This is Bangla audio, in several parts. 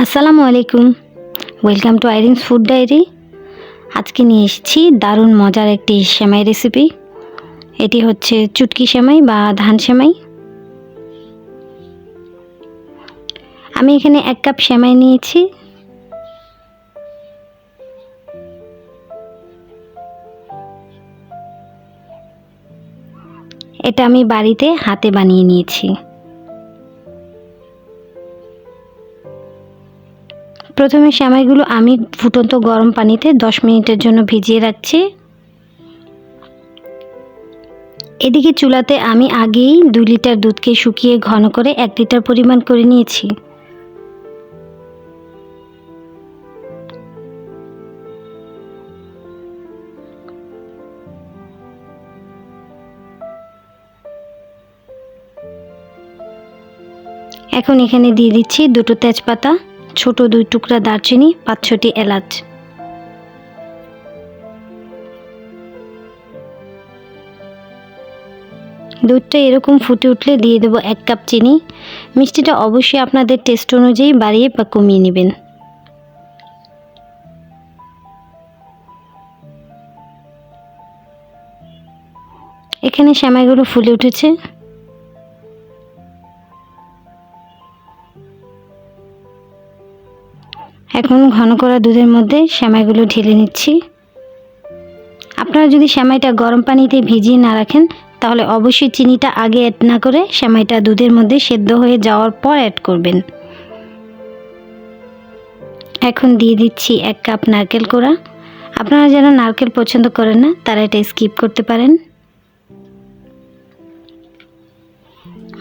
আসসালামু আলাইকুম। Welcome to Irin's food diary. আজকে নিয়ে এসেছি দারুণ মজার একটি সেমাই রেসিপি। এটি হচ্ছে চুটকি সেমাই বা ধান সেমাই। আমি এখানে 1 কাপ সেমাই নিয়েছি। এটা আমি বাড়িতে হাতে বানিয়ে নিয়েছি। প্রথমে সেমাইগুলো আমি ফুটন্ত গরম পানিতে 10 মিনিটের জন্য ভিজিয়ে রাখছি। এদিকে চুলাতে আমি আগেই 2 লিটার দুধকে শুকিয়ে ঘন করে 1 লিটার পরিমাণ করে নিয়েছি। এখন এখানে দিয়ে দিচ্ছি 2টো তেজপাতা, ছোট 2 টুকরা দারচিনি, 5-6টি এলাচ। দুধটা এরকম ফুটে উঠলে দিয়ে দেব 1 কাপ চিনি। মিষ্টিটা অবশ্যই আপনাদের টেস্ট অনুযায়ী বাড়িয়ে বা কমিয়ে নেবেন। এখানে সেমাইগুলো ফুলে উঠেছে। এখন ঘন করা দুধের মধ্যে সেমাইগুলো ঢেলে নিচ্ছি। আপনারা যদি সেমাইটা গরম পানিতে ভিজিয়ে না রাখেন তাহলে অবশ্যই চিনিটা আগে অ্যাড না করে সেমাইটা দুধের মধ্যে সেদ্ধ হয়ে যাওয়ার পর অ্যাড করবেন। এখন দিয়ে দিচ্ছি 1 কাপ নারকেল কোড়া। আপনারা যারা নারকেল পছন্দ করেন না তারা এটা স্কিপ করতে পারেন।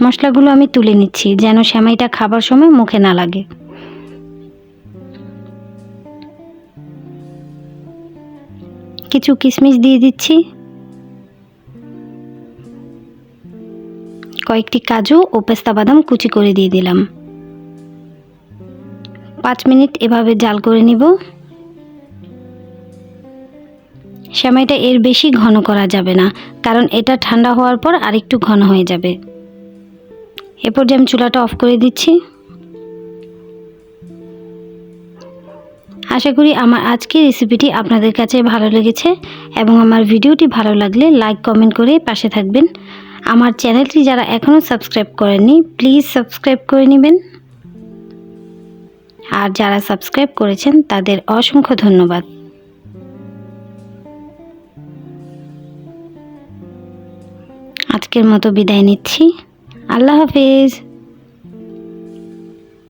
মশলাগুলো আমি তুলে নিচ্ছি যেন সেমাইটা খাবার সময় মুখে না লাগে। কিছু কিশমিশ দিয়ে দিচ্ছি, কয়েকটি কাজু ও পেস্তা বাদাম কুচি করে দিয়ে দিলাম। 5 মিনিট এভাবে জাল করে নিব। সেমাইটা এর বেশি ঘন করা যাবে না, কারণ এটা ঠান্ডা হওয়ার পর আরেকটু ঘন হয়ে যাবে। এরপর যে আমি চুলাটা অফ করে দিচ্ছি। আশা করি আমার আজকের রেসিপিটি আপনাদের কাছে ভালো লেগেছে এবং আমার ভিডিওটি ভালো লাগলে লাইক কমেন্ট করে পাশে থাকবেন। আমার চ্যানেলটি যারা এখনও সাবস্ক্রাইব করেননি প্লিজ সাবস্ক্রাইব করে নেবেন, আর যারা সাবস্ক্রাইব করেছেন তাদের অসংখ্য ধন্যবাদ। আজকের মতো বিদায় নিচ্ছি। আল্লাহ হাফেজ।